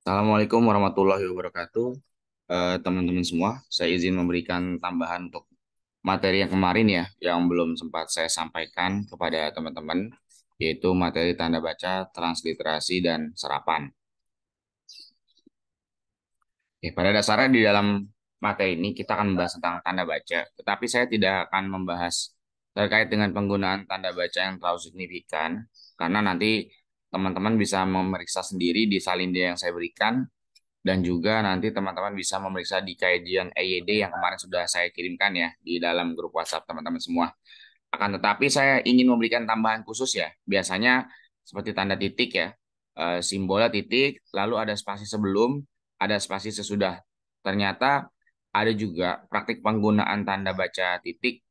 Assalamualaikum warahmatullahi wabarakatuh. Teman-teman semua, saya izin memberikan tambahan untuk materi yang kemarin ya, yang belum sempat saya sampaikan kepada teman-teman, yaitu materi tanda baca, transliterasi, dan serapan. Pada dasarnya di dalam materi ini kita akan membahas tentang tanda baca, tetapi saya tidak akan membahas terkait dengan penggunaan tanda baca yang terlalu signifikan, karena nanti teman-teman bisa memeriksa sendiri di salin yang saya berikan. Dan juga nanti teman-teman bisa memeriksa di kajian EYD yang kemarin sudah saya kirimkan ya di dalam grup WhatsApp teman-teman semua. Akan tetapi saya ingin memberikan tambahan khusus ya. Biasanya seperti tanda titik ya, simbolnya titik, lalu ada spasi sebelum, ada spasi sesudah. Ternyata ada juga praktik penggunaan tanda baca titik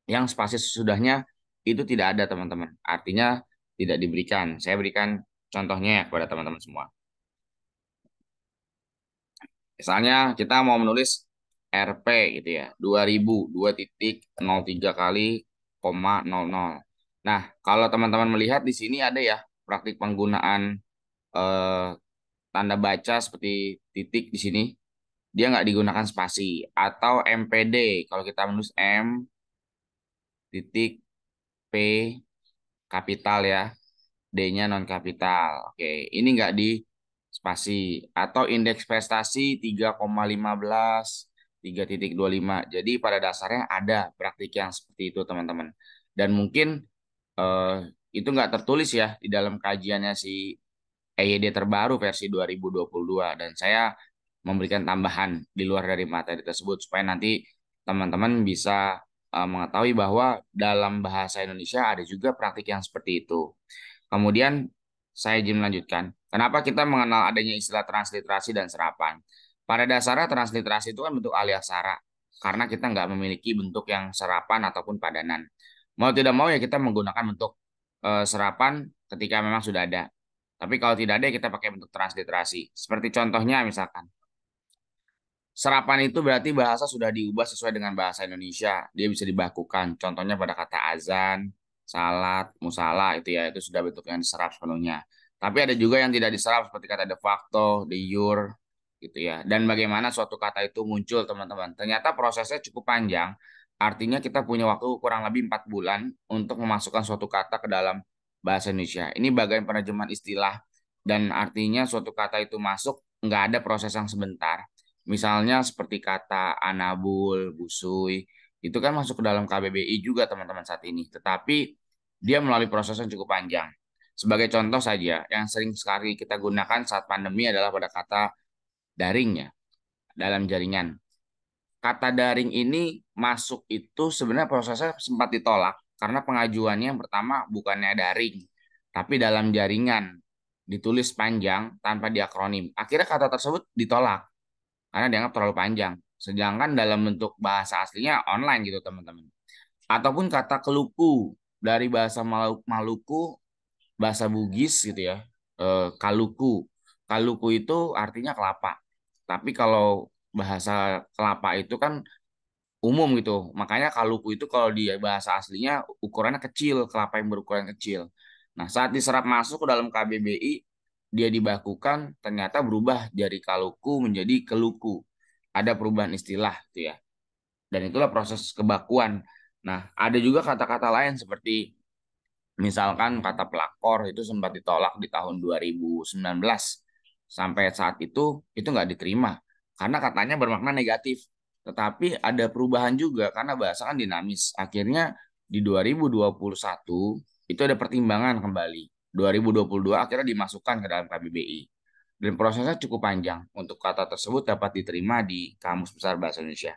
yang spasi sesudahnya itu tidak ada teman-teman. Artinya tidak diberikan. Saya berikan contohnya ya kepada teman-teman semua. Misalnya kita mau menulis RP gitu ya, 2000, 2.03 kali, koma 00. Nah, kalau teman-teman melihat di sini ada ya praktik penggunaan eh, tanda baca seperti titik di sini, dia nggak digunakan spasi. Atau MPD, kalau kita menulis M titik P kapital ya, D-nya non kapital. Oke, ini nggak di spasi atau indeks prestasi 3,15, 3,25. Jadi pada dasarnya ada praktik yang seperti itu teman-teman. Dan mungkin eh, itu nggak tertulis ya di dalam kajiannya si EYD terbaru versi 2022 dan saya memberikan tambahan di luar dari materi tersebut supaya nanti teman-teman bisa mengetahui bahwa dalam bahasa Indonesia ada juga praktik yang seperti itu. Kemudian saya izin melanjutkan. Kenapa kita mengenal adanya istilah transliterasi dan serapan? Pada dasarnya transliterasi itu kan bentuk aliaksara karena kita nggak memiliki bentuk yang serapan ataupun padanan. Mau tidak mau ya kita menggunakan bentuk serapan ketika memang sudah ada. Tapi kalau tidak ada ya kita pakai bentuk transliterasi. Seperti contohnya misalkan serapan itu berarti bahasa sudah diubah sesuai dengan bahasa Indonesia. Dia bisa dibakukan. Contohnya pada kata azan, salat, musala itu ya, itu sudah bentuk yang diserap sepenuhnya. Tapi ada juga yang tidak diserap seperti kata de facto, de jure gitu ya. Dan bagaimana suatu kata itu muncul, teman-teman. Ternyata prosesnya cukup panjang. Artinya kita punya waktu kurang lebih 4 bulan untuk memasukkan suatu kata ke dalam bahasa Indonesia. Ini bagian penerjemahan istilah dan artinya suatu kata itu masuk nggak ada proses yang sebentar. Misalnya seperti kata anabul, busui, itu kan masuk ke dalam KBBI juga teman-teman saat ini. Tetapi dia melalui proses yang cukup panjang. Sebagai contoh saja, yang sering sekali kita gunakan saat pandemi adalah pada kata daring ya, dalam jaringan. Kata daring ini masuk itu sebenarnya prosesnya sempat ditolak karena pengajuannya yang pertama bukannya daring, tapi dalam jaringan, ditulis panjang tanpa diakronim. Akhirnya kata tersebut ditolak karena dianggap terlalu panjang. Sedangkan dalam bentuk bahasa aslinya online gitu teman-teman. Ataupun kata keluku dari bahasa Maluku, bahasa Bugis gitu ya. Kaluku. Kaluku itu artinya kelapa. Tapi kalau bahasa kelapa itu kan umum gitu. Makanya kaluku itu kalau di bahasa aslinya ukurannya kecil, kelapa yang berukuran kecil. Nah, saat diserap masuk ke dalam KBBI, dia dibakukan, ternyata berubah dari kaluku menjadi keluku. Ada perubahan istilah gitu ya. Dan itulah proses kebakuan. Nah, ada juga kata-kata lain seperti misalkan kata pelakor itu sempat ditolak di tahun 2019. Sampai saat itu nggak diterima karena katanya bermakna negatif. Tetapi ada perubahan juga karena bahasa kan dinamis. Akhirnya di 2021 itu ada pertimbangan kembali. 2022 akhirnya dimasukkan ke dalam KBBI. Dan prosesnya cukup panjang untuk kata tersebut dapat diterima di Kamus Besar Bahasa Indonesia.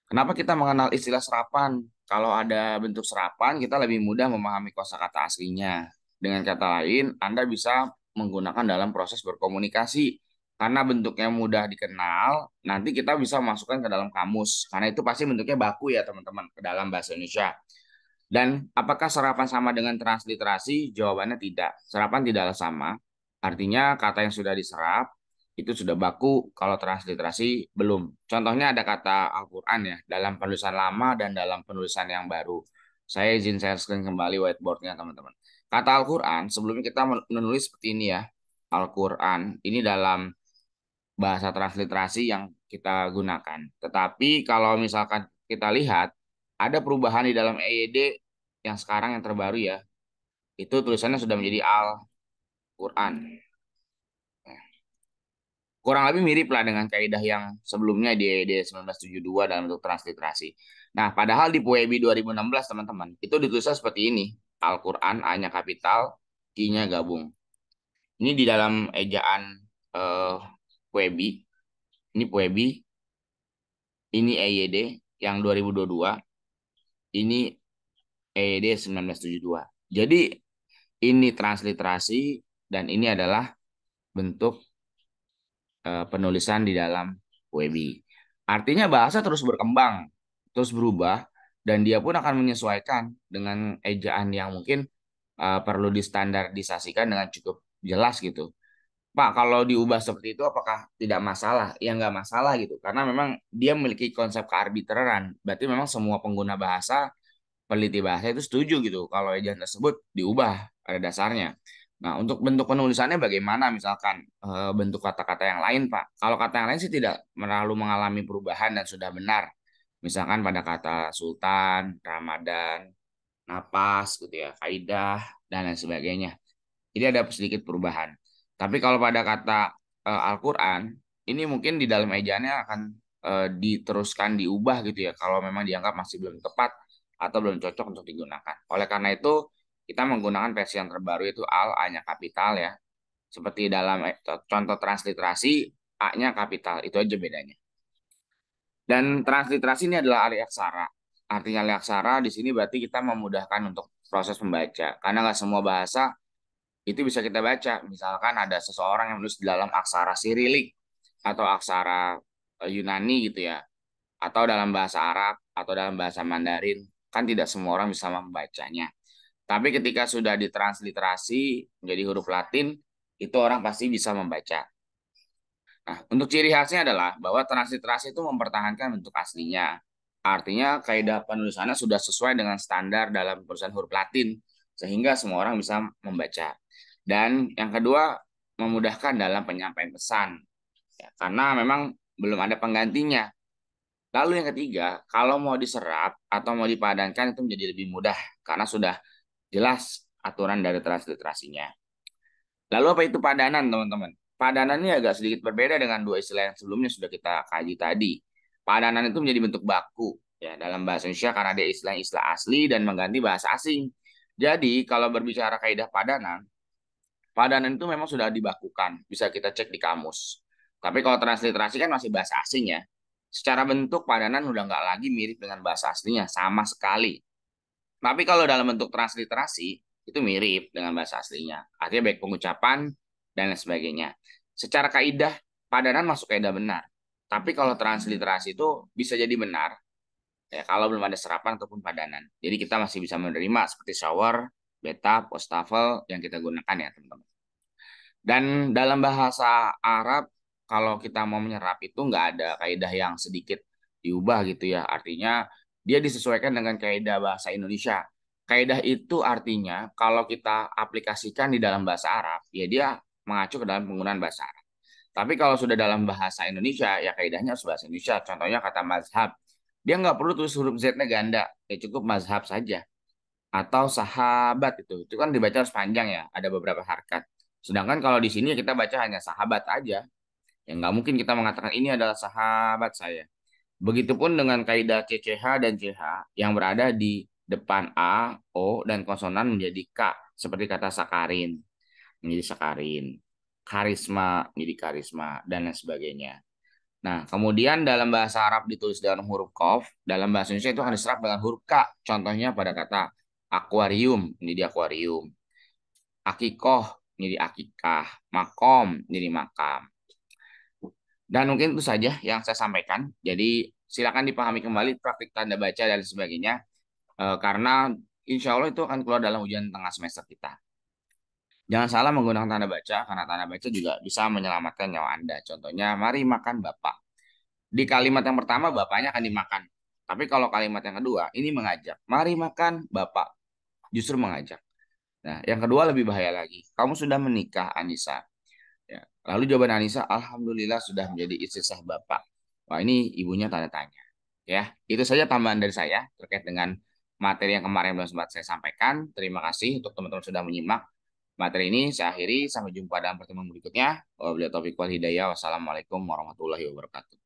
Kenapa kita mengenal istilah serapan? Kalau ada bentuk serapan, kita lebih mudah memahami kosakata aslinya. Dengan kata lain, Anda bisa menggunakan dalam proses berkomunikasi. Karena bentuknya mudah dikenal, nanti kita bisa masukkan ke dalam kamus. Karena itu pasti bentuknya baku ya teman-teman, ke dalam bahasa Indonesia. Dan apakah serapan sama dengan transliterasi? Jawabannya tidak. Serapan tidaklah sama. Artinya kata yang sudah diserap itu sudah baku, kalau transliterasi belum. Contohnya ada kata Al-Quran ya, dalam penulisan lama dan dalam penulisan yang baru. Saya izin share screen kembali whiteboardnya teman-teman. Kata Al-Quran, sebelumnya kita menulis seperti ini ya. Al-Quran ini dalam bahasa transliterasi yang kita gunakan. Tetapi kalau misalkan kita lihat ada perubahan di dalam EYD yang sekarang yang terbaru ya, itu tulisannya sudah menjadi Al-Quran. Kurang lebih mirip lah dengan kaidah yang sebelumnya di EYD 1972 dalam bentuk transliterasi. Nah, padahal di PUEBI 2016 teman-teman, itu ditulisnya seperti ini. Al-Quran A-nya kapital, Q-nya gabung. Ini di dalam ejaan eh, PUEBI. Ini PUEBI, ini EYD yang 2022, ini EYD 1972. Jadi ini transliterasi dan ini adalah bentuk penulisan di dalam WebI. Artinya bahasa terus berkembang, terus berubah, dan dia pun akan menyesuaikan dengan ejaan yang mungkin perlu distandardisasikan dengan cukup jelas gitu. Pak, kalau diubah seperti itu apakah tidak masalah? Ya nggak masalah gitu, karena memang dia memiliki konsep kearbitreran. Berarti memang semua pengguna bahasa, peneliti bahasa itu setuju gitu kalau ejaan tersebut diubah pada dasarnya. Nah, untuk bentuk penulisannya bagaimana misalkan bentuk kata-kata yang lain, Pak? Kalau kata yang lain sih tidak terlalu mengalami perubahan dan sudah benar. Misalkan pada kata Sultan, Ramadan, napas gitu ya, kaidah dan lain sebagainya. Jadi ada sedikit perubahan. Tapi kalau pada kata Al-Qur'an, ini mungkin di dalam ejaannya akan diteruskan diubah gitu ya kalau memang dianggap masih belum tepat atau belum cocok untuk digunakan. Oleh karena itu, kita menggunakan versi yang terbaru itu A-nya kapital ya. Seperti dalam contoh transliterasi, A-nya kapital, itu aja bedanya. Dan transliterasi ini adalah alih aksara. Artinya alih aksara di sini berarti kita memudahkan untuk proses membaca. Karena nggak semua bahasa itu bisa kita baca. Misalkan ada seseorang yang menulis dalam aksara Sirilik atau aksara Yunani gitu ya, atau dalam bahasa Arab atau dalam bahasa Mandarin, kan tidak semua orang bisa membacanya. Tapi ketika sudah ditransliterasi menjadi huruf Latin, itu orang pasti bisa membaca. Nah, untuk ciri khasnya adalah bahwa transliterasi itu mempertahankan bentuk aslinya. Artinya kaidah penulisannya sudah sesuai dengan standar dalam penulisan huruf Latin, sehingga semua orang bisa membaca. Dan yang kedua, memudahkan dalam penyampaian pesan, ya, karena memang belum ada penggantinya. Lalu yang ketiga, kalau mau diserap atau mau dipadankan itu menjadi lebih mudah, karena sudah jelas aturan dari transliterasinya. Lalu apa itu padanan, teman-teman? Padanan ini agak sedikit berbeda dengan dua istilah yang sebelumnya sudah kita kaji tadi. Padanan itu menjadi bentuk baku ya dalam bahasa Indonesia karena dia istilah-istilah asli dan mengganti bahasa asing. Jadi kalau berbicara kaidah padanan, padanan itu memang sudah dibakukan, bisa kita cek di kamus. Tapi kalau transliterasi kan masih bahasa asing ya. Secara bentuk padanan udah nggak lagi mirip dengan bahasa aslinya sama sekali. Tapi kalau dalam bentuk transliterasi itu mirip dengan bahasa aslinya. Artinya baik pengucapan dan lain sebagainya. Secara kaidah padanan masuk kaidah benar. Tapi kalau transliterasi itu bisa jadi benar ya kalau belum ada serapan ataupun padanan. Jadi kita masih bisa menerima seperti shower, bathtub, wastafel yang kita gunakan ya teman-teman. Dan dalam bahasa Arab kalau kita mau menyerap itu nggak ada kaidah yang sedikit diubah gitu ya. Artinya dia disesuaikan dengan kaidah bahasa Indonesia. Kaidah itu artinya kalau kita aplikasikan di dalam bahasa Arab, ya dia mengacu ke dalam penggunaan bahasa Arab. Tapi kalau sudah dalam bahasa Indonesia, ya kaidahnya harus bahasa Indonesia. Contohnya kata mazhab. Dia nggak perlu tulis huruf Z-nya ganda. Ya cukup mazhab saja. Atau sahabat itu kan dibaca harus panjang ya. Ada beberapa harkat. Sedangkan kalau di sini kita baca hanya sahabat aja. Ya nggak mungkin kita mengatakan ini adalah sahabat saya. Begitupun dengan kaidah CCH dan CH yang berada di depan A, O, dan konsonan menjadi K. Seperti kata sakarin menjadi sakarin. Karisma menjadi karisma, dan lain sebagainya. Nah, kemudian dalam bahasa Arab ditulis dengan huruf Qaf, dalam bahasa Indonesia itu akan diserap dengan huruf K. Contohnya pada kata akuarium menjadi akuarium. Akikoh menjadi akikah. Makom menjadi makam. Dan mungkin itu saja yang saya sampaikan. Jadi silakan dipahami kembali praktik tanda baca dan sebagainya. Karena insya Allah itu akan keluar dalam ujian tengah semester kita. Jangan salah menggunakan tanda baca, karena tanda baca juga bisa menyelamatkan nyawa Anda. Contohnya, mari makan Bapak. Di kalimat yang pertama, Bapaknya akan dimakan. Tapi kalau kalimat yang kedua, ini mengajak. Mari makan Bapak. Justru mengajak. Nah, yang kedua lebih bahaya lagi. Kamu sudah menikah, Anissa. Lalu jawaban Anissa, alhamdulillah sudah menjadi istri sah Bapak. Wah, ini ibunya tanda tanya. Ya, itu saja tambahan dari saya terkait dengan materi yang kemarin belum sempat saya sampaikan. Terima kasih untuk teman-teman sudah menyimak materi ini. Saya akhiri, sampai jumpa dalam pertemuan berikutnya. Wabillahi taufiq wal hidayah. Wassalamualaikum warahmatullahi wabarakatuh.